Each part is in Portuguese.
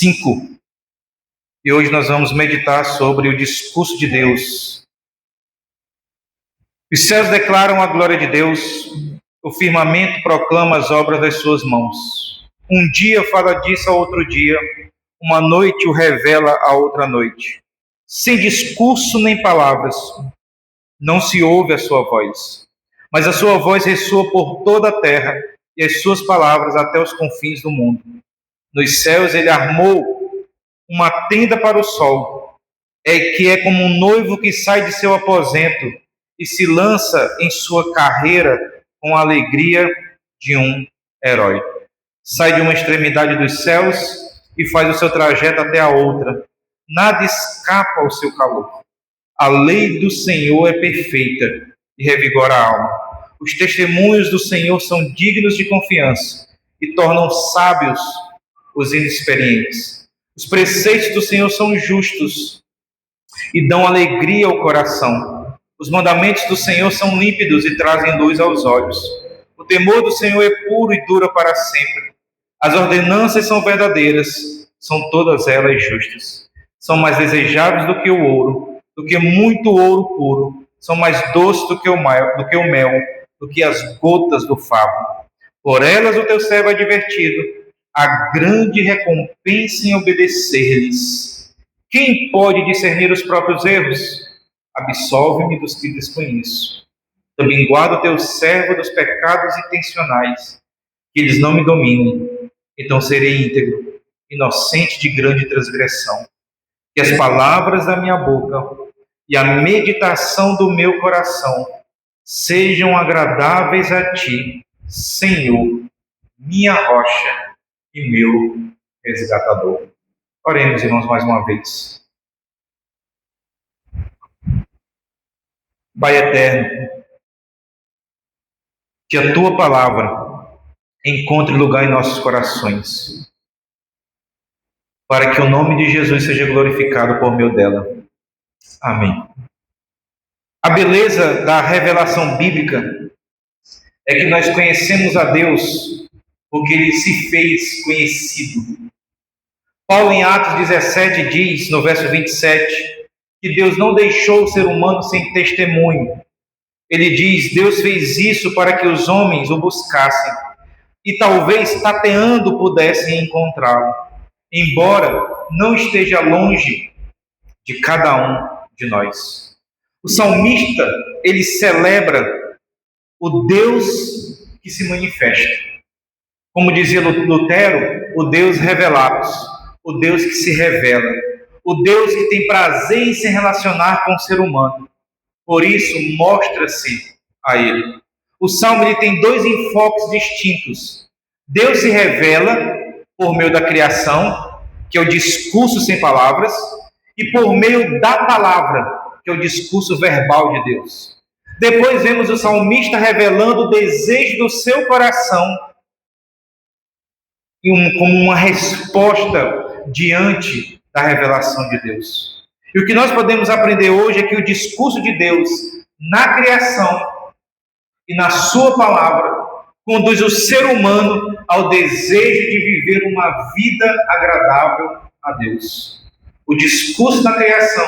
5. E hoje nós vamos meditar sobre o discurso de Deus. Os céus declaram a glória de Deus, o firmamento proclama as obras das suas mãos. Um dia fala disso a outro dia, uma noite o revela a outra noite. Sem discurso nem palavras, não se ouve a sua voz. Mas a sua voz ressoa por toda a terra e as suas palavras até os confins do mundo. Nos céus ele armou uma tenda para o sol, que é como um noivo que sai de seu aposento e se lança em sua carreira com a alegria de um herói. Sai de uma extremidade dos céus e faz o seu trajeto até a outra. Nada escapa ao seu calor. A lei do Senhor é perfeita e revigora a alma. Os testemunhos do Senhor são dignos de confiança e tornam sábios os inexperientes. Os preceitos do Senhor são justos e dão alegria ao coração. Os mandamentos do Senhor são límpidos e trazem luz aos olhos. O temor do Senhor é puro e dura para sempre. As ordenanças são verdadeiras, são todas elas justas. São mais desejáveis do que o ouro, do que muito ouro puro. São mais doces do que o mel, do que as gotas do favo. Por elas o teu servo é divertido. A grande recompensa em obedecer-lhes. Quem pode discernir os próprios erros? Absolve-me dos que desconheço. Também guarda o teu servo dos pecados intencionais, que eles não me dominem. Então serei íntegro, inocente de grande transgressão. Que as palavras da minha boca e a meditação do meu coração sejam agradáveis a ti, Senhor, minha rocha e meu resgatador. Oremos, irmãos, mais uma vez. Pai eterno, que a tua palavra encontre lugar em nossos corações, para que o nome de Jesus seja glorificado por meio dela. Amém. A beleza da revelação bíblica é que nós conhecemos a Deus porque ele se fez conhecido. Paulo, em Atos 17, diz, no verso 27, que Deus não deixou o ser humano sem testemunho. Ele diz, Deus fez isso para que os homens o buscassem e talvez tateando pudessem encontrá-lo, embora não esteja longe de cada um de nós. O salmista, ele celebra o Deus que se manifesta. Como dizia Lutero, o Deus revelados, o Deus que se revela, o Deus que tem prazer em se relacionar com o ser humano. Por isso, mostra-se a ele. O Salmo ele tem dois enfoques distintos. Deus se revela por meio da criação, que é o discurso sem palavras, e por meio da palavra, que é o discurso verbal de Deus. Depois vemos o salmista revelando o desejo do seu coração como uma resposta diante da revelação de Deus. E o que nós podemos aprender hoje é que o discurso de Deus na criação e na sua palavra conduz o ser humano ao desejo de viver uma vida agradável a Deus. O discurso da criação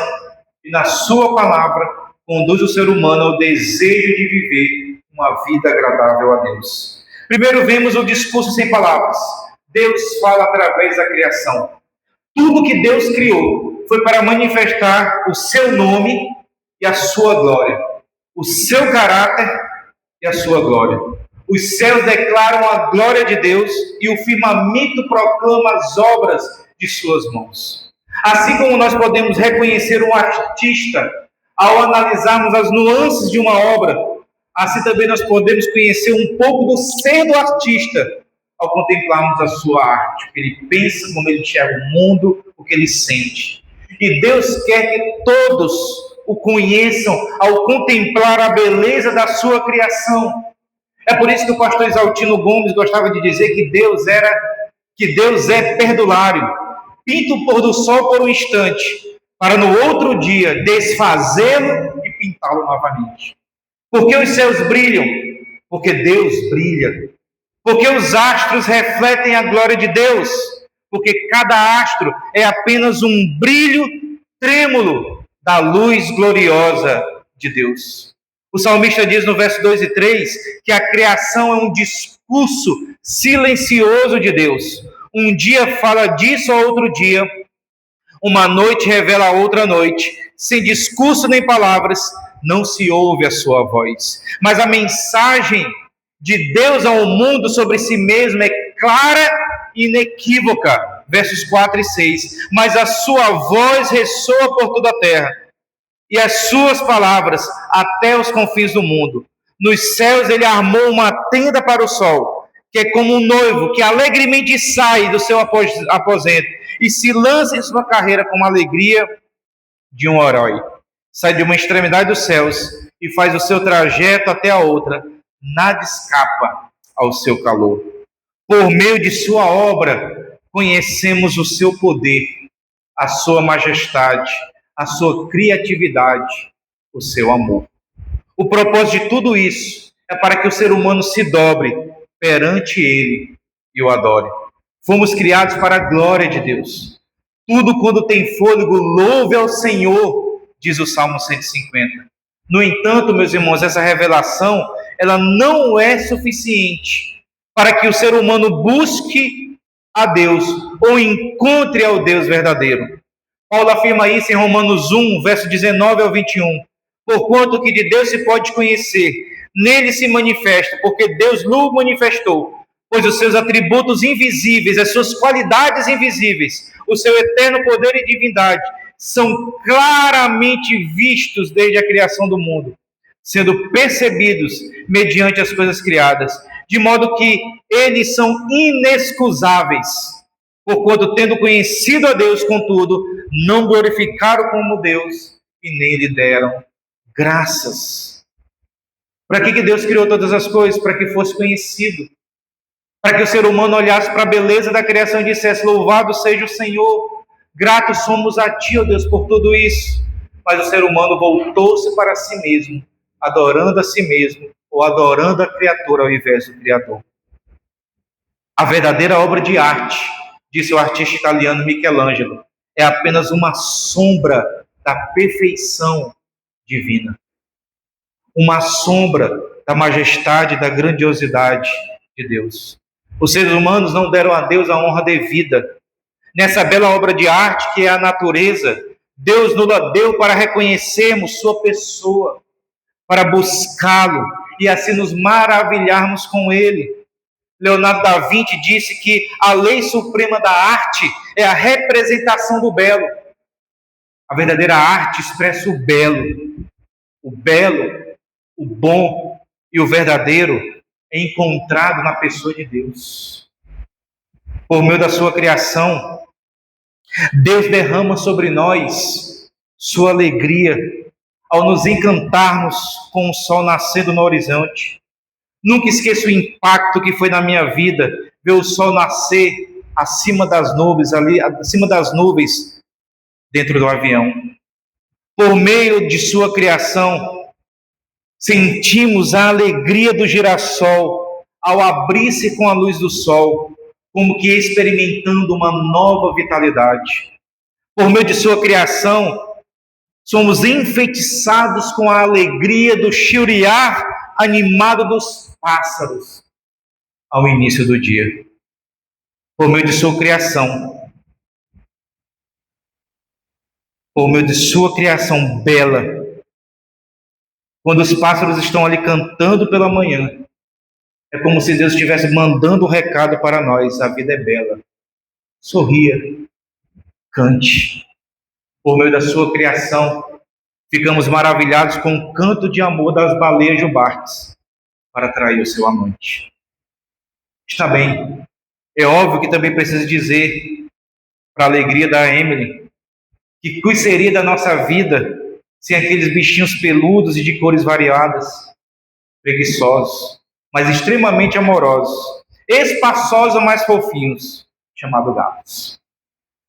e na sua palavra conduz o ser humano ao desejo de viver uma vida agradável a Deus. Primeiro vemos o discurso sem palavras. Deus fala através da criação. Tudo que Deus criou foi para manifestar o seu nome e a sua glória, o seu caráter e a sua glória. Os céus declaram a glória de Deus e o firmamento proclama as obras de suas mãos. Assim como nós podemos reconhecer um artista ao analisarmos as nuances de uma obra, assim também nós podemos conhecer um pouco do ser do artista ao contemplarmos a sua arte, o que ele pensa, como ele enxerga o mundo, o que ele sente. E Deus quer que todos o conheçam ao contemplar a beleza da sua criação. É por isso que o pastor Exaltino Gomes gostava de dizer que Deus é perdulário. Pinta o pôr do sol por um instante, para no outro dia desfazê-lo e pintá-lo novamente. Por que os céus brilham? Porque Deus brilha. Porque os astros refletem a glória de Deus. porque cada astro é apenas um brilho trêmulo da luz gloriosa de Deus. O salmista diz no verso 2 e 3 que a criação é um discurso silencioso de Deus. Um dia fala disso a outro dia, uma noite revela a outra noite, sem discurso nem palavras, não se ouve a sua voz. Mas a mensagem de Deus ao mundo sobre si mesmo é clara e inequívoca. Versos 4 e 6. Mas a sua voz ressoa por toda a terra, e as suas palavras até os confins do mundo. Nos céus ele armou uma tenda para o sol, que é como um noivo que alegremente sai do seu aposento e se lança em sua carreira com a alegria de um herói. Sai de uma extremidade dos céus e faz o seu trajeto até a outra. Nada escapa ao seu calor. Por meio de sua obra, conhecemos o seu poder, a sua majestade, a sua criatividade, o seu amor. O propósito de tudo isso é para que o ser humano se dobre perante ele e o adore. Fomos criados para a glória de Deus. Tudo quando tem fôlego, louve ao Senhor, diz o Salmo 150. No entanto, meus irmãos, essa revelação, ela não é suficiente para que o ser humano busque a Deus ou encontre ao Deus verdadeiro. Paulo afirma isso em Romanos 1, verso 19 ao 21. Porquanto que de Deus se pode conhecer, nele se manifesta, porque Deus lhe manifestou, pois os seus atributos invisíveis, as suas qualidades invisíveis, o seu eterno poder e divindade, são claramente vistos desde a criação do mundo, sendo percebidos mediante as coisas criadas, de modo que eles são inexcusáveis, porquanto, tendo conhecido a Deus, contudo, não glorificaram como Deus e nem lhe deram graças. Para que Deus criou todas as coisas? Para que fosse conhecido. Para que o ser humano olhasse para a beleza da criação e dissesse: louvado seja o Senhor, gratos somos a Ti, ó Deus, por tudo isso. Mas o ser humano voltou-se para si mesmo, adorando a si mesmo, ou adorando a criatura ao invés do Criador. A verdadeira obra de arte, disse o artista italiano Michelangelo, é apenas uma sombra da perfeição divina. Uma sombra da majestade e da grandiosidade de Deus. Os seres humanos não deram a Deus a honra devida. Nessa bela obra de arte que é a natureza, Deus nos deu para reconhecermos sua pessoa, para buscá-lo e assim nos maravilharmos com ele. Leonardo da Vinci disse que a lei suprema da arte é a representação do belo. A verdadeira arte expressa o belo, o bom e o verdadeiro é encontrado na pessoa de Deus. Por meio da sua criação, Deus derrama sobre nós sua alegria ao nos encantarmos com o sol nascendo no horizonte. Nunca esqueço o impacto que foi na minha vida ver o sol nascer acima das nuvens, dentro do avião. Por meio de sua criação, sentimos a alegria do girassol ao abrir-se com a luz do sol, como que experimentando uma nova vitalidade. Por meio de sua criação, somos enfeitiçados com a alegria do chilrear animado dos pássaros ao início do dia. Por meio de sua criação, bela, quando os pássaros estão ali cantando pela manhã, é como se Deus estivesse mandando um recado para nós: a vida é bela. Sorria, cante. Por meio da sua criação, ficamos maravilhados com o canto de amor das baleias jubartes para atrair o seu amante. Está bem, é óbvio que também preciso dizer, para a alegria da Emily, que seria da nossa vida sem aqueles bichinhos peludos e de cores variadas, preguiçosos, mas extremamente amorosos, espaçosos, mas fofinhos, chamados gatos.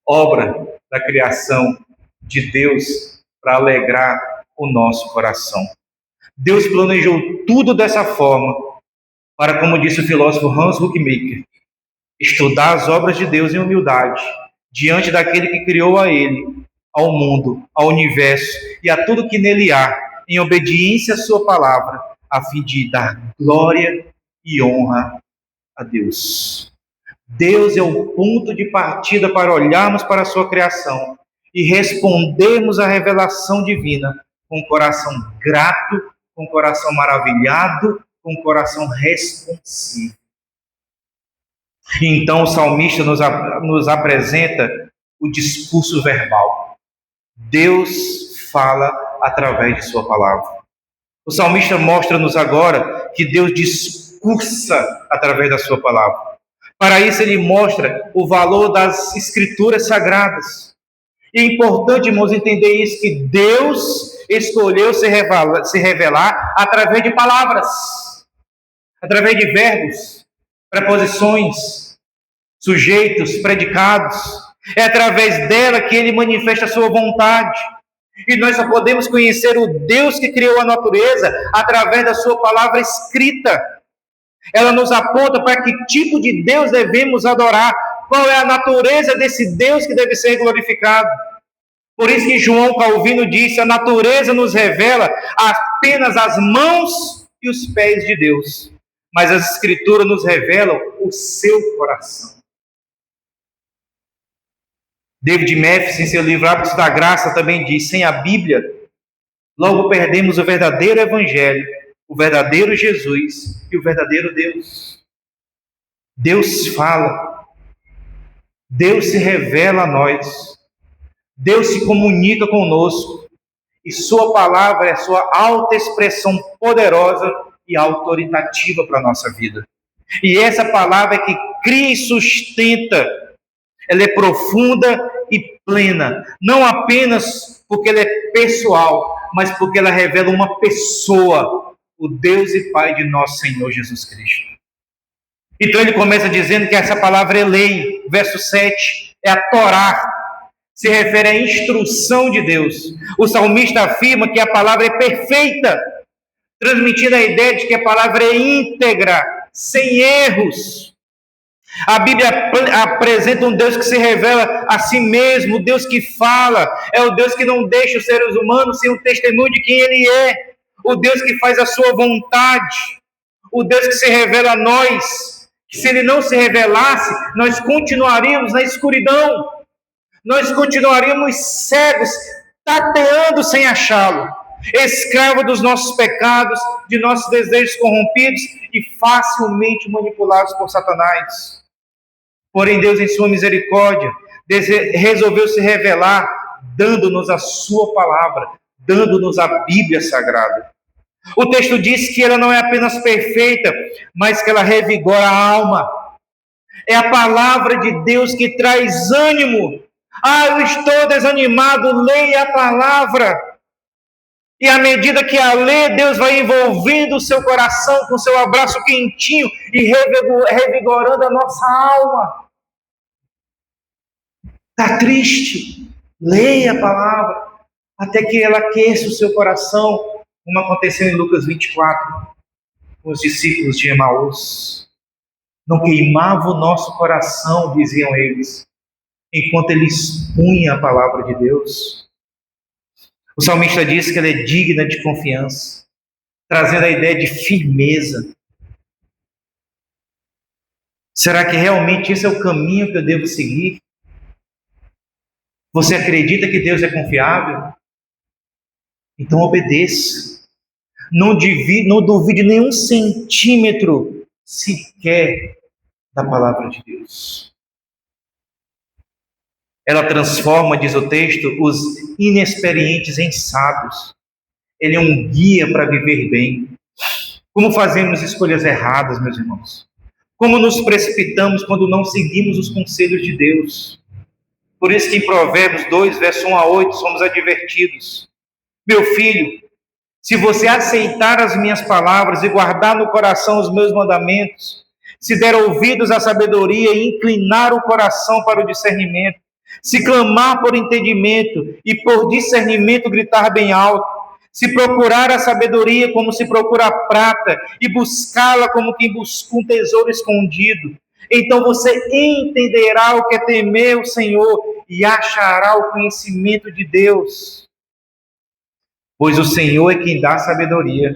Obra da criação de Deus para alegrar o nosso coração. Deus planejou tudo dessa forma para, como disse o filósofo Hans Huckmacher, estudar as obras de Deus em humildade, diante daquele que criou a ele, ao mundo, ao universo e a tudo que nele há, em obediência à sua palavra, a fim de dar glória e honra a Deus. Deus é o ponto de partida para olharmos para a sua criação e respondermos à revelação divina com o coração grato, com o coração maravilhado, com o coração responsivo. Então o salmista nos apresenta o discurso verbal. Deus fala através de sua palavra. O salmista mostra-nos agora que Deus discursa através da sua palavra. Para isso ele mostra o valor das escrituras sagradas. E é importante, irmãos, entender isso, que Deus escolheu se revelar através de palavras, através de verbos, preposições, sujeitos, predicados. É através dela que ele manifesta a sua vontade. E nós só podemos conhecer o Deus que criou a natureza através da sua palavra escrita. Ela nos aponta para que tipo de Deus devemos adorar, qual é a natureza desse Deus que deve ser glorificado. Por isso que João Calvino disse: a natureza nos revela apenas as mãos e os pés de Deus, mas as Escrituras nos revelam o seu coração. David Memphis, em seu livro Hábitos da Graça, também diz: sem a Bíblia, logo perdemos o verdadeiro Evangelho, o verdadeiro Jesus e o verdadeiro Deus. Deus fala, Deus se revela a nós, Deus se comunica conosco, e sua palavra é a sua alta expressão poderosa e autoritativa para a nossa vida. E essa palavra é que cria e sustenta. Ela é profunda e plena, não apenas porque ela é pessoal, mas porque ela revela uma pessoa, o Deus e Pai de nosso Senhor Jesus Cristo. Então ele começa dizendo que essa palavra é lei, verso 7, é a Torá, se refere à instrução de Deus. O salmista afirma que a palavra é perfeita, transmitindo a ideia de que a palavra é íntegra, sem erros. A Bíblia apresenta um Deus que se revela a si mesmo, o Deus que fala, é o Deus que não deixa os seres humanos sem um testemunho de quem Ele é, o Deus que faz a sua vontade, o Deus que se revela a nós, que se Ele não se revelasse, nós continuaríamos na escuridão, nós continuaríamos cegos, tateando sem achá-lo, escravo dos nossos pecados, de nossos desejos corrompidos e facilmente manipulados por Satanás. Porém, Deus, em sua misericórdia, resolveu se revelar, dando-nos a sua palavra, dando-nos a Bíblia Sagrada. O texto diz que ela não é apenas perfeita, mas que ela revigora a alma. É a palavra de Deus que traz ânimo. Eu estou desanimado, leia a palavra. E à medida que a lê, Deus vai envolvendo o seu coração com seu abraço quentinho e revigorando a nossa alma. Está triste? Leia a palavra, até que ela aqueça o seu coração, como aconteceu em Lucas 24, com os discípulos de Emaús. Não queimava o nosso coração, diziam eles, enquanto ele expunha a palavra de Deus. O salmista diz que ela é digna de confiança, trazendo a ideia de firmeza. Será que realmente esse é o caminho que eu devo seguir? Você acredita que Deus é confiável? Então obedeça. Não duvide nenhum centímetro sequer da palavra de Deus. Ela transforma, diz o texto, os inexperientes em sábios. Ele é um guia para viver bem. Como fazemos escolhas erradas, meus irmãos? Como nos precipitamos quando não seguimos os conselhos de Deus? Por isso que em Provérbios 2, verso 1 a 8, somos advertidos. Meu filho, se você aceitar as minhas palavras e guardar no coração os meus mandamentos, se der ouvidos à sabedoria e inclinar o coração para o discernimento, se clamar por entendimento e por discernimento gritar bem alto, se procurar a sabedoria como se procura a prata e buscá-la como quem busca um tesouro escondido, Então você entenderá o que é temer o Senhor e achará o conhecimento de Deus. Pois o Senhor é quem dá sabedoria.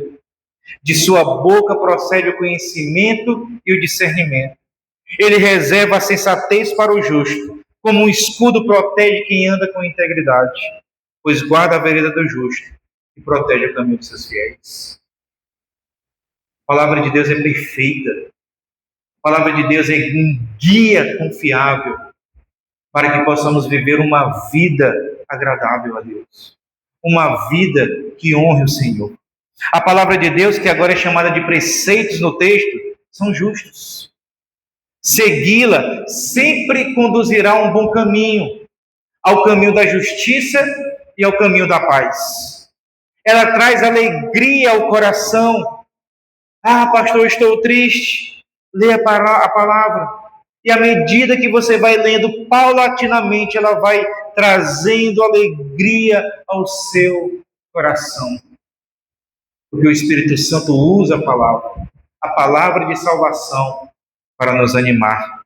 De sua boca procede o conhecimento e o discernimento. Ele reserva a sensatez para o justo, como um escudo protege quem anda com integridade, pois guarda a vereda do justo e protege o caminho de seus fiéis. A palavra de Deus é perfeita. A palavra de Deus é um guia confiável para que possamos viver uma vida agradável a Deus, uma vida que honre o Senhor. A palavra de Deus, que agora é chamada de preceitos no texto, são justos. Segui-la sempre conduzirá a um bom caminho, ao caminho da justiça e ao caminho da paz. Ela traz alegria ao coração. Ah, pastor, estou triste. Lê a palavra. E à medida que você vai lendo, paulatinamente, ela vai trazendo alegria ao seu coração. Porque o Espírito Santo usa a palavra de salvação, para nos animar.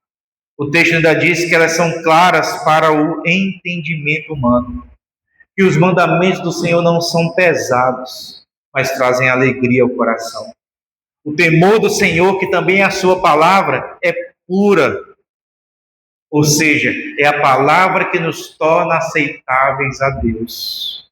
O texto ainda diz que elas são claras para o entendimento humano, que os mandamentos do Senhor não são pesados, mas trazem alegria ao coração. O temor do Senhor, que também é a sua palavra, é pura, ou seja, é a palavra que nos torna aceitáveis a Deus.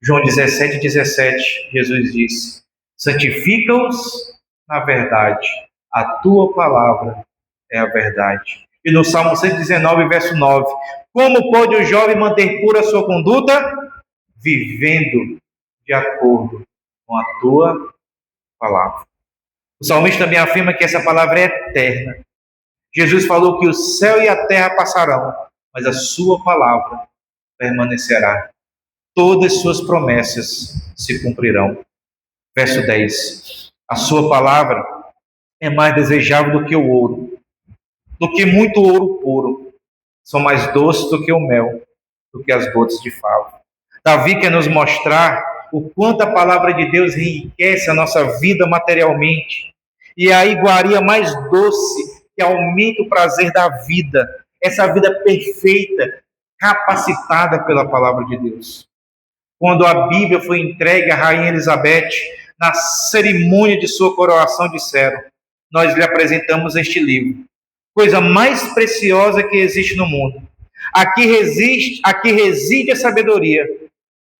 João 17:17, Jesus disse: santifica-os na verdade, a tua palavra é a verdade. E no Salmo 119, verso 9, como pode o jovem manter pura a sua conduta? Vivendo de acordo com a tua palavra. O salmista também afirma que essa palavra é eterna. Jesus falou que o céu e a terra passarão, mas a sua palavra permanecerá. Todas suas promessas se cumprirão. Verso 10. A sua palavra é mais desejável do que o ouro, do que muito ouro puro. São mais doces do que o mel, do que as gotas de favo. Davi quer nos mostrar o quanto a palavra de Deus enriquece a nossa vida materialmente. E é a iguaria mais doce que aumenta o prazer da vida. Essa vida perfeita, capacitada pela palavra de Deus. Quando a Bíblia foi entregue à Rainha Elizabeth, na cerimônia de sua coroação, disseram: nós lhe apresentamos este livro, coisa mais preciosa que existe no mundo. Aqui reside a sabedoria.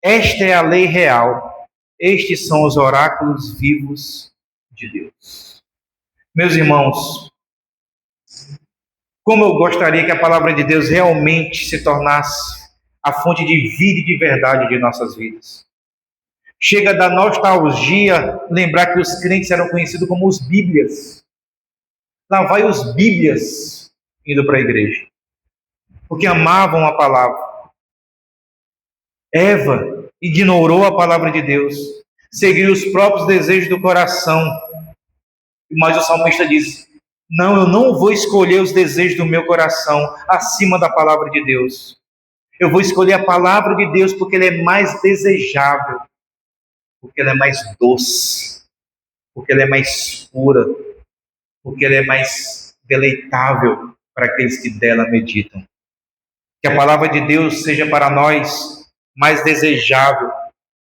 Esta é a lei real. Estes são os oráculos vivos de Deus. Meus irmãos, como eu gostaria que a palavra de Deus realmente se tornasse a fonte de vida e de verdade de nossas vidas. Chega da nostalgia lembrar que os crentes eram conhecidos como os Bíblias. Lá vai os Bíblias indo para a igreja, porque amavam a palavra. Eva ignorou a palavra de Deus, seguiu os próprios desejos do coração. Mas o salmista diz: não, eu não vou escolher os desejos do meu coração acima da palavra de Deus. Eu vou escolher a palavra de Deus porque ela é mais desejável, porque ela é mais doce, porque ela é mais pura, porque ela é mais deleitável para aqueles que dela meditam. Que a palavra de Deus seja para nós mais desejável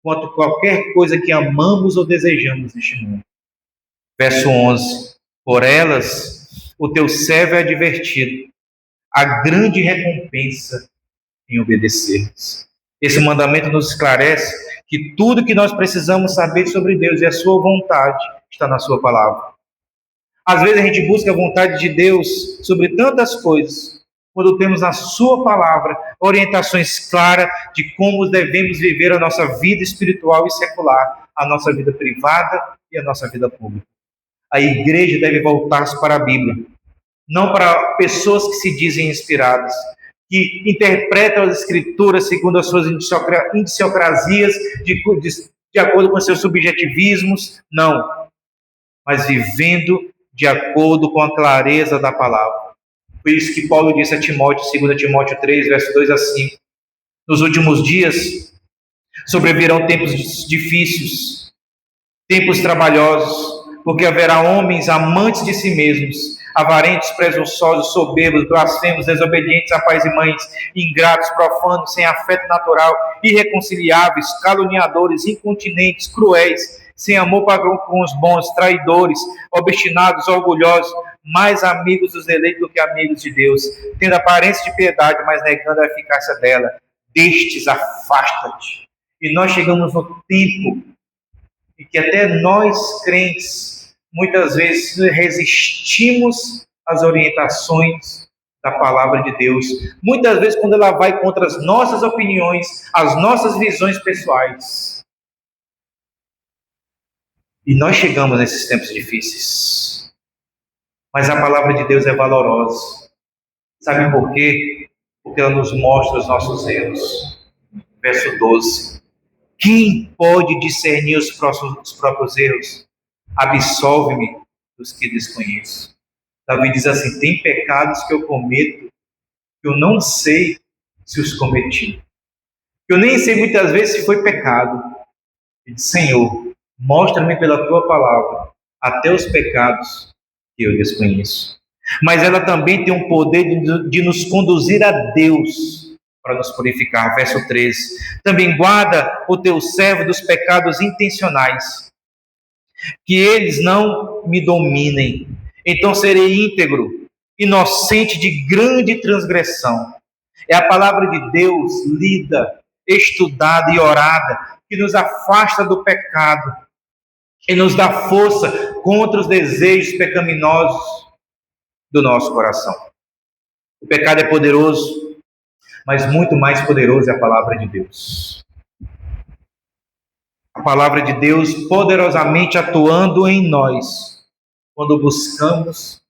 quanto qualquer coisa que amamos ou desejamos neste mundo. Verso 11. Por elas o teu servo é advertido, a grande recompensa em obedecer. Esse mandamento nos esclarece que tudo que nós precisamos saber sobre Deus e a sua vontade está na sua palavra. Às vezes a gente busca a vontade de Deus sobre tantas coisas, quando temos na sua palavra orientações claras de como devemos viver a nossa vida espiritual e secular, a nossa vida privada e a nossa vida pública. A igreja deve voltar-se para a Bíblia, não para pessoas que se dizem inspiradas, que interpretam as Escrituras segundo as suas indiciocrasias, de acordo com seus subjetivismos, não, mas vivendo de acordo com a clareza da palavra. Por isso que Paulo disse a Timóteo, 2 Timóteo 3, verso 2 a 5, nos últimos dias sobrevirão tempos difíceis, tempos trabalhosos, porque haverá homens amantes de si mesmos, avarentos, presunçosos, soberbos, blasfemos, desobedientes a pais e mães, ingratos, profanos, sem afeto natural, irreconciliáveis, caluniadores, incontinentes, cruéis, sem amor para com os bons, traidores, obstinados, orgulhosos, mais amigos dos eleitos do que amigos de Deus, tendo aparência de piedade, mas negando a eficácia dela. Destes afasta-te. E nós chegamos no tempo em que até nós, crentes, muitas vezes resistimos às orientações da palavra de Deus. Muitas vezes quando ela vai contra as nossas opiniões, as nossas visões pessoais. E nós chegamos nesses tempos difíceis. Mas a palavra de Deus é valorosa. Sabe por quê? Porque ela nos mostra os nossos erros. Verso 12. Quem pode discernir os próprios erros? Absolve-me dos que desconheço. Davi diz assim: tem pecados que eu cometo que eu não sei se os cometi. Eu nem sei muitas vezes se foi pecado. Ele diz: Senhor, mostra-me pela tua palavra até os pecados que eu desconheço. Mas ela também tem um poder de nos conduzir a Deus para nos purificar. Verso 13. Também guarda o teu servo dos pecados intencionais, que eles não me dominem. Então serei íntegro, inocente de grande transgressão. É a palavra de Deus lida, estudada e orada, que nos afasta do pecado e nos dá força contra os desejos pecaminosos do nosso coração. O pecado é poderoso, mas muito mais poderoso é a palavra de Deus. A palavra de Deus poderosamente atuando em nós, quando buscamos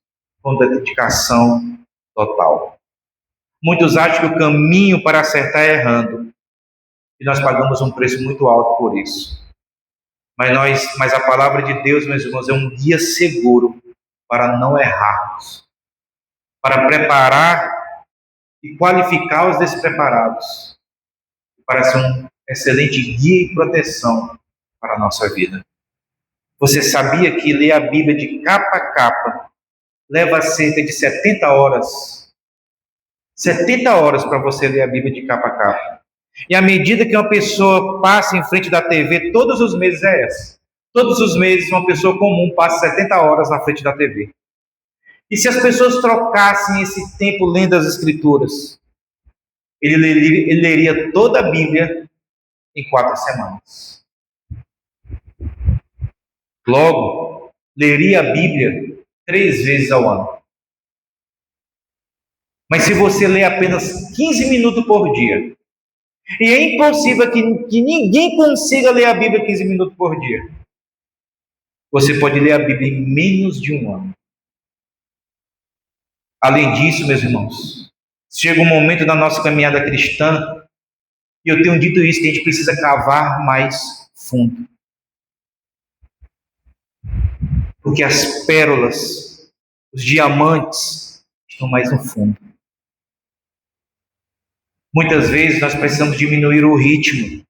com dedicação total. Muitos acham que o caminho para acertar é errando, e nós pagamos um preço muito alto por isso. Mas a palavra de Deus, meus irmãos, é um guia seguro para não errarmos, para preparar e qualificar os despreparados, para ser um excelente guia e proteção para a nossa vida. Você sabia que ler a Bíblia de capa a capa leva cerca de 70 horas? 70 horas para você ler a Bíblia de capa a capa. E à medida que uma pessoa passa em frente da TV, todos os meses é essa. Todos os meses uma pessoa comum passa 70 horas na frente da TV. E se as pessoas trocassem esse tempo lendo as Escrituras, ele leria toda a Bíblia em 4 semanas. Logo, leria a Bíblia 3 vezes ao ano. Mas se você ler apenas 15 minutos por dia, e é impossível que ninguém consiga ler a Bíblia 15 minutos por dia, você pode ler a Bíblia em menos de um ano. Além disso, meus irmãos, chega um momento da nossa caminhada cristã, e eu tenho dito isso, que a gente precisa cavar mais fundo. Porque as pérolas, os diamantes, estão mais no fundo. Muitas vezes nós precisamos diminuir o ritmo,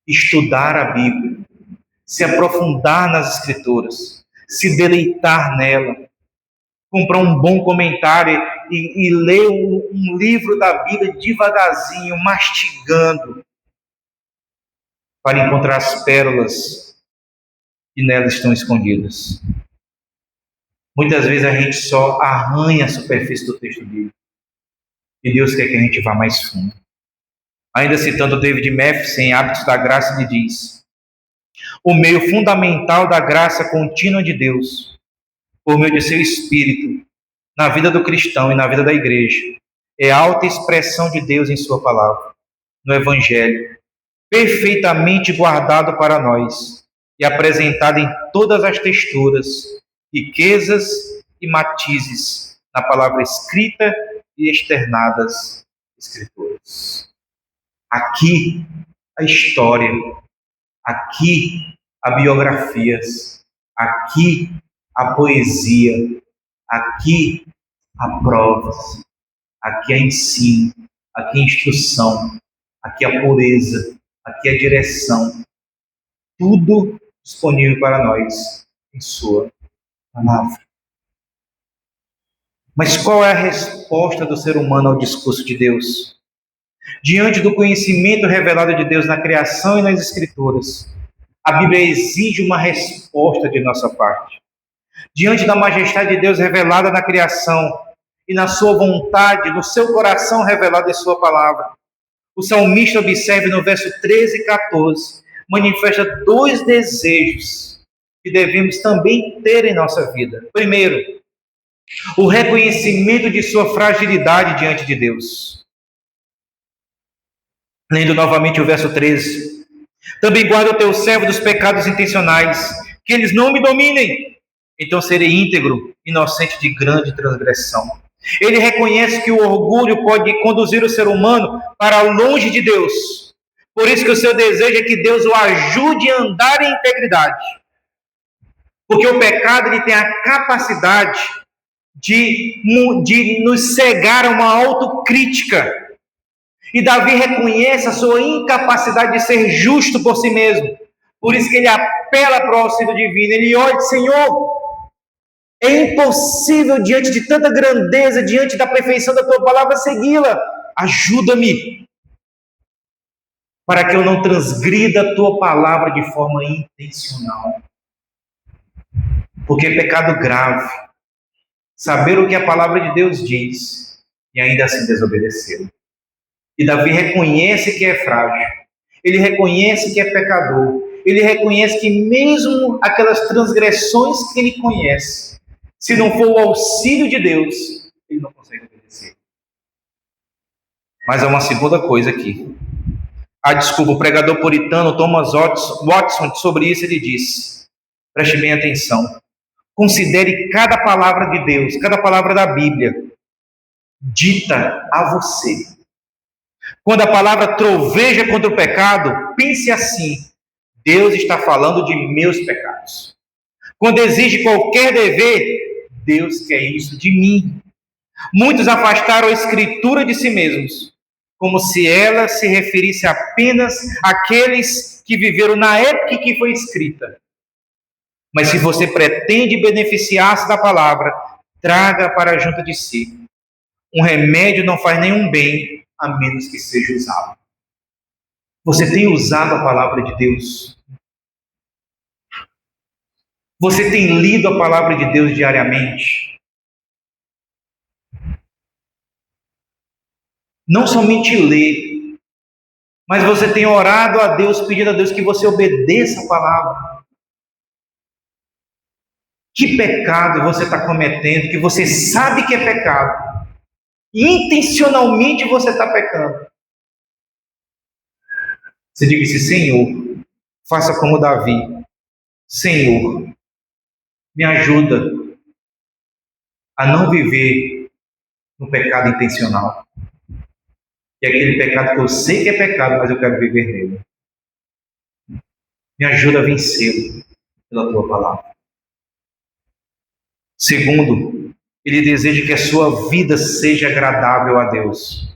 estudar a Bíblia, se aprofundar nas Escrituras, se deleitar nela, comprar um bom comentário e ler um livro da Bíblia devagarzinho, mastigando, para encontrar as pérolas que nelas estão escondidas. Muitas vezes a gente só arranha a superfície do texto bíblico. E Deus quer que a gente vá mais fundo. Ainda citando David Matheson em Hábitos da Graça, ele diz: o meio fundamental da graça contínua de Deus, por meio de seu Espírito, na vida do cristão e na vida da igreja, é a alta expressão de Deus em sua palavra, no Evangelho, perfeitamente guardado para nós e apresentado em todas as texturas, riquezas e matizes na palavra escrita e externadas Escrituras. Aqui a história, aqui a biografias, aqui a poesia, aqui a provas, aqui a ensino, aqui a instrução, aqui a pureza, aqui a direção. Tudo disponível para nós em sua palavra. Mas qual é a resposta do ser humano ao discurso de Deus? Diante do conhecimento revelado de Deus na criação e nas Escrituras, a Bíblia exige uma resposta de nossa parte. Diante da majestade de Deus revelada na criação e na sua vontade, no seu coração revelado em sua palavra, o salmista observa no verso 13 e 14, manifesta dois desejos que devemos também ter em nossa vida. Primeiro, o reconhecimento de sua fragilidade diante de Deus. Lendo novamente o verso 13. Também guarda o teu servo dos pecados intencionais, que eles não me dominem. Então serei íntegro, inocente de grande transgressão. Ele reconhece que o orgulho pode conduzir o ser humano para longe de Deus. Por isso que o seu desejo é que Deus o ajude a andar em integridade. Porque o pecado ele tem a capacidade de nos cegar a uma autocrítica. E Davi reconhece a sua incapacidade de ser justo por si mesmo. Por isso que ele apela para o auxílio divino. Ele olha, Senhor, é impossível diante de tanta grandeza, diante da perfeição da tua palavra, segui-la. Ajuda-me, para que eu não transgrida a tua palavra de forma intencional. Porque é pecado grave saber o que a palavra de Deus diz e ainda assim desobedecer. E Davi reconhece que é frágil, ele reconhece que é pecador, ele reconhece que mesmo aquelas transgressões que ele conhece, se não for o auxílio de Deus, ele não consegue obedecer. Mas há uma segunda coisa aqui. O pregador puritano Thomas Watson, sobre isso ele diz, preste bem atenção, considere cada palavra de Deus, cada palavra da Bíblia, dita a você. Quando a palavra troveja contra o pecado, pense assim, Deus está falando de meus pecados. Quando exige qualquer dever, Deus quer isso de mim. Muitos afastaram a Escritura de si mesmos, como se ela se referisse apenas àqueles que viveram na época em que foi escrita. Mas se você pretende beneficiar-se da palavra, traga para junto de si. Um remédio não faz nenhum bem, a menos que seja usado. Você tem usado a palavra de Deus? Você tem lido a palavra de Deus diariamente? Não somente ler, mas você tem orado a Deus, pedindo a Deus que você obedeça a palavra. Que pecado você está cometendo, que você sabe que é pecado, e intencionalmente você está pecando? Você diga assim, Senhor, faça como Davi. Senhor, me ajuda a não viver no pecado intencional. Que é aquele pecado que eu sei que é pecado, mas eu quero viver nele. Me ajuda a vencê-lo pela tua palavra. Segundo, ele deseja que a sua vida seja agradável a Deus.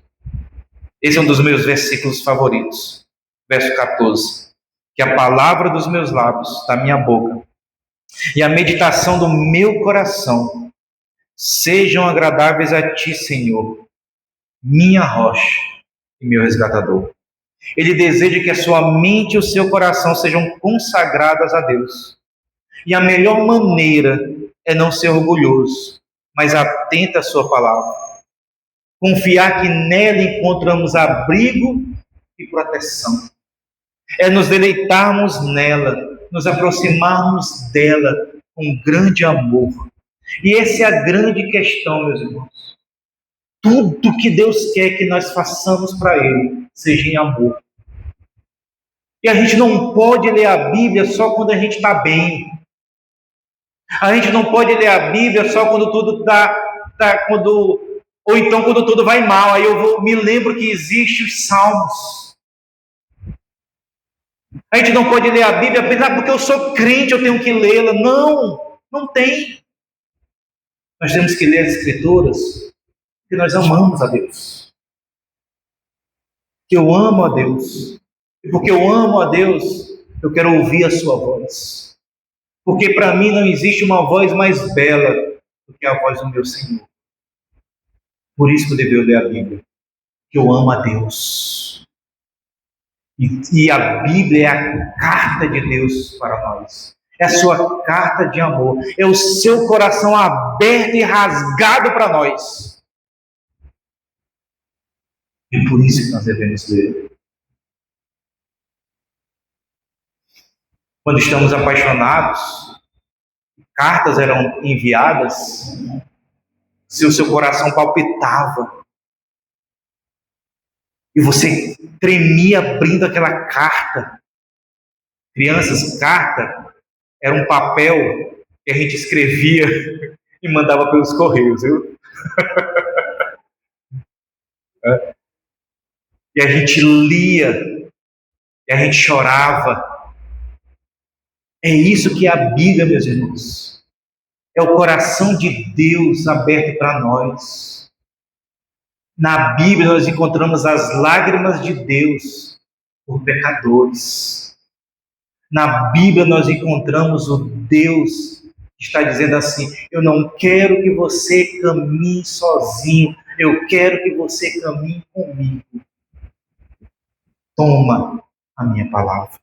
Esse é um dos meus versículos favoritos. Verso 14. Que a palavra dos meus lábios, da minha boca, e a meditação do meu coração sejam agradáveis a ti, Senhor, minha rocha e meu resgatador. Ele deseja que a sua mente e o seu coração sejam consagradas a Deus. E a melhor maneira é não ser orgulhoso, mas atento à sua palavra. Confiar que nela encontramos abrigo e proteção. É nos deleitarmos nela, nos aproximarmos dela com grande amor. E essa é a grande questão, meus irmãos. Tudo que Deus quer que nós façamos para Ele, seja em amor. E a gente não pode ler a Bíblia só quando a gente está bem. A gente não pode ler a Bíblia só quando tudo ou então quando tudo vai mal. Aí me lembro que existem os salmos. A gente não pode ler a Bíblia apenas porque eu sou crente, eu tenho que lê-la. Não, não tem. Nós temos que ler as Escrituras porque nós amamos a Deus. Que eu amo a Deus. E porque eu amo a Deus, eu quero ouvir a sua voz. Porque para mim não existe uma voz mais bela do que a voz do meu Senhor. Por isso que eu devo ler a Bíblia, que eu amo a Deus. E a Bíblia é a carta de Deus para nós. É a sua carta de amor. É o seu coração aberto e rasgado para nós. E por isso que nós devemos ler. Quando estamos apaixonados, cartas eram enviadas, se o seu coração palpitava, e você tremia abrindo aquela carta. Crianças, carta era um papel que a gente escrevia e mandava pelos correios, viu? E a gente lia, e a gente chorava. É isso que é a Bíblia, meus irmãos. É o coração de Deus aberto para nós. Na Bíblia nós encontramos as lágrimas de Deus por pecadores. Na Bíblia nós encontramos o Deus que está dizendo assim: eu não quero que você caminhe sozinho, eu quero que você caminhe comigo. Toma a minha palavra.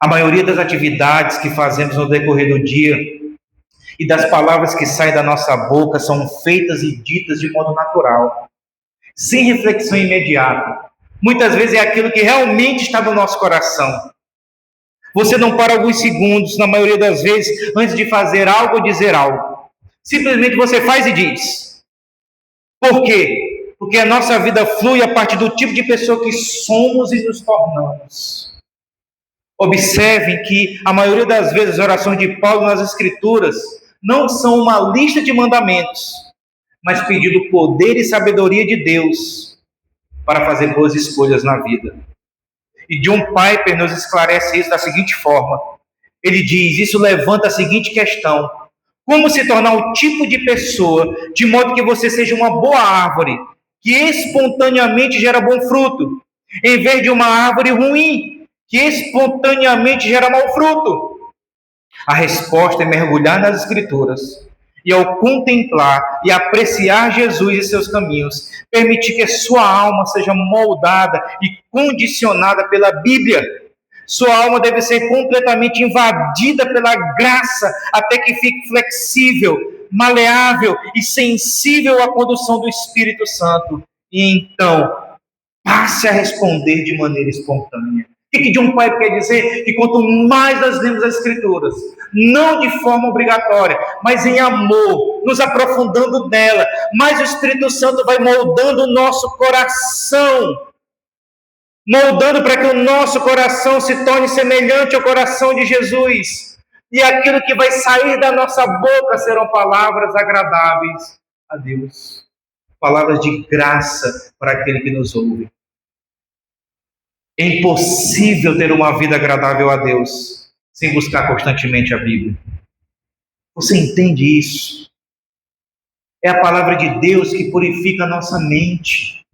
A maioria das atividades que fazemos no decorrer do dia e das palavras que saem da nossa boca são feitas e ditas de modo natural, sem reflexão imediata. Muitas vezes é aquilo que realmente está no nosso coração. Você não para alguns segundos, na maioria das vezes, antes de fazer algo ou dizer algo. Simplesmente você faz e diz. Por quê? Porque a nossa vida flui a partir do tipo de pessoa que somos e nos tornamos. Observem que a maioria das vezes as orações de Paulo nas Escrituras não são uma lista de mandamentos, mas pedindo poder e sabedoria de Deus para fazer boas escolhas na vida. E John Piper nos esclarece isso da seguinte forma. Ele diz, isso levanta a seguinte questão: como se tornar o tipo de pessoa de modo que você seja uma boa árvore, que espontaneamente gera bom fruto, em vez de uma árvore ruim, que espontaneamente gera mau fruto? A resposta é mergulhar nas Escrituras e, ao contemplar e apreciar Jesus e seus caminhos, permitir que sua alma seja moldada e condicionada pela Bíblia. Sua alma deve ser completamente invadida pela graça até que fique flexível, maleável e sensível à condução do Espírito Santo. E então, passe a responder de maneira espontânea. O que John Piper quer dizer? Que quanto mais nós lemos as Escrituras, não de forma obrigatória, mas em amor, nos aprofundando nela, mais o Espírito Santo vai moldando o nosso coração, moldando para que o nosso coração se torne semelhante ao coração de Jesus. E aquilo que vai sair da nossa boca serão palavras agradáveis a Deus, palavras de graça para aquele que nos ouve. É impossível ter uma vida agradável a Deus sem buscar constantemente a Bíblia. Você entende isso? É a palavra de Deus que purifica a nossa mente,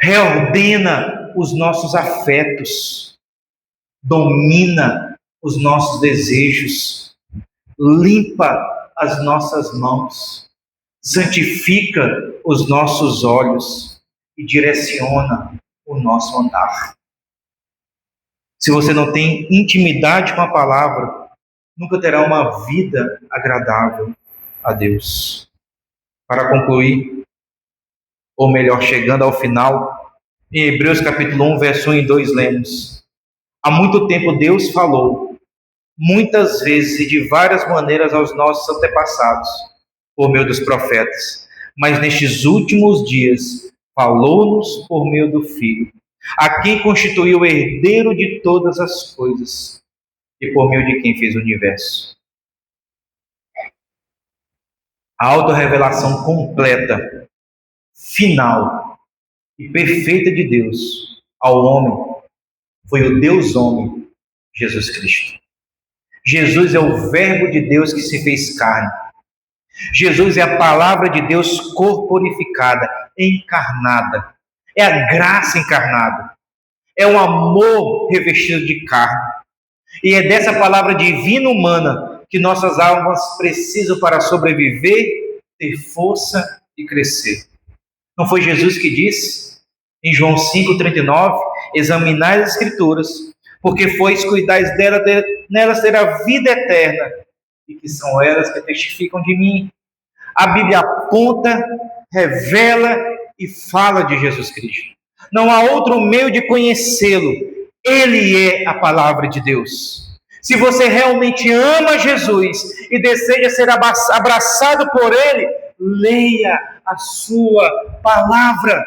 reordena os nossos afetos, domina os nossos desejos, limpa as nossas mãos, santifica os nossos olhos e direciona o nosso andar. Se você não tem intimidade com a palavra, nunca terá uma vida agradável a Deus. Para concluir, ou melhor, chegando ao final, em Hebreus capítulo 1, verso 1 e 2 lemos: há muito tempo Deus falou, muitas vezes e de várias maneiras aos nossos antepassados, por meio dos profetas, mas nestes últimos dias falou-nos por meio do Filho, a quem constituiu o herdeiro de todas as coisas e por meio de quem fez o universo. A autorrevelação completa, final e perfeita de Deus ao homem foi o Deus homem, Jesus Cristo. Jesus é o Verbo de Deus que se fez carne. Jesus é a palavra de Deus corporificada, encarnada. É a graça encarnada. É o amor revestido de carne. E é dessa palavra divina humana que nossas almas precisam para sobreviver, ter força e crescer. Não foi Jesus que disse em João 5,39: examinai as Escrituras, porque foi cuidais nelas ter a vida eterna, e que são elas que testificam de mim. A Bíblia aponta, revela e fala de Jesus Cristo. Não há outro meio de conhecê-lo. Ele é a palavra de Deus. Se você realmente ama Jesus e deseja ser abraçado por Ele, leia a sua palavra.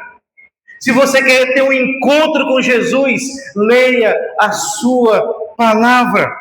Se você quer ter um encontro com Jesus, leia a sua palavra.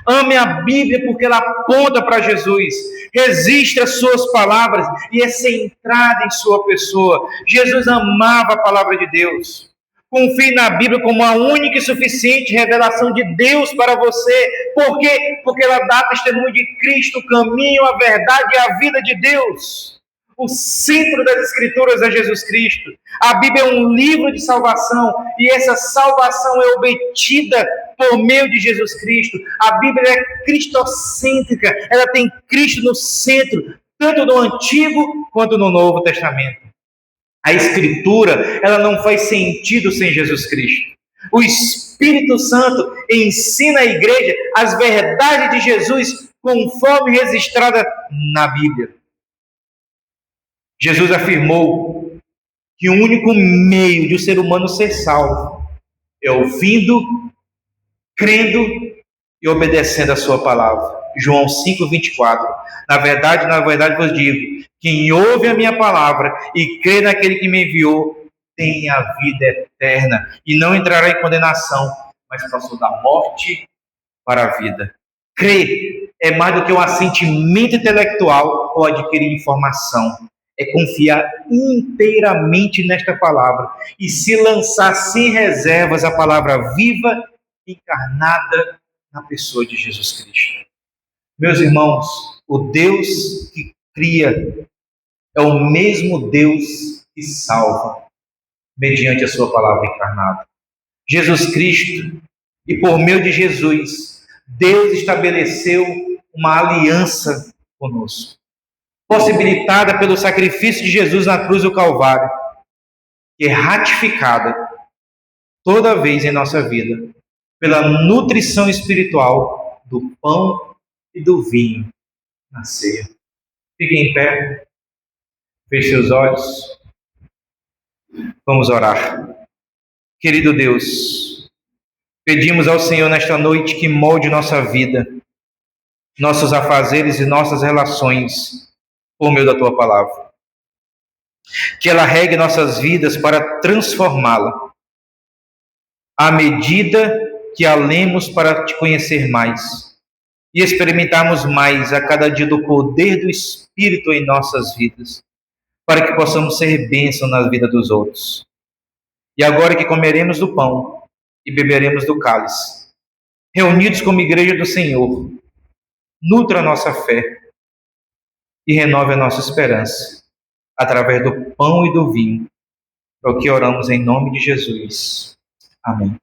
Ame a Bíblia porque ela aponta para Jesus. Resista às suas palavras e é centrada em sua pessoa. Jesus amava a palavra de Deus. Confie na Bíblia como a única e suficiente revelação de Deus para você. Por quê? Porque ela dá testemunho de Cristo, o caminho, a verdade e a vida de Deus. O centro das Escrituras é Jesus Cristo. A Bíblia é um livro de salvação e essa salvação é obtida por meio de Jesus Cristo. A Bíblia é cristocêntrica, ela tem Cristo no centro, tanto no Antigo quanto no Novo Testamento. A Escritura, ela não faz sentido sem Jesus Cristo. O Espírito Santo ensina a igreja as verdades de Jesus conforme registrada na Bíblia. Jesus afirmou que o único meio de o ser humano ser salvo é ouvindo, crendo e obedecendo a sua palavra. João 5,24. Na verdade vos digo, quem ouve a minha palavra e crê naquele que me enviou, tem a vida eterna e não entrará em condenação, mas passou da morte para a vida. Crer é mais do que um assentimento intelectual ou adquirir informação. É confiar inteiramente nesta palavra e se lançar sem reservas à palavra viva e encarnada na pessoa de Jesus Cristo. Meus irmãos, o Deus que cria é o mesmo Deus que salva mediante a sua palavra encarnada. Jesus Cristo, e por meio de Jesus, Deus estabeleceu uma aliança conosco, possibilitada pelo sacrifício de Jesus na cruz do Calvário, que é ratificada toda vez em nossa vida pela nutrição espiritual do pão e do vinho na ceia. Fique em pé, feche seus olhos, vamos orar. Querido Deus, pedimos ao Senhor nesta noite que molde nossa vida, nossos afazeres e nossas relações por meio da Tua palavra. Que ela regue nossas vidas para transformá-la, à medida que a lemos para Te conhecer mais e experimentarmos mais a cada dia do poder do Espírito em nossas vidas, para que possamos ser bênção na vida dos outros. E agora que comeremos do pão e beberemos do cálice, reunidos como igreja do Senhor, nutra a nossa fé e renove a nossa esperança, através do pão e do vinho. É o que oramos em nome de Jesus. Amém.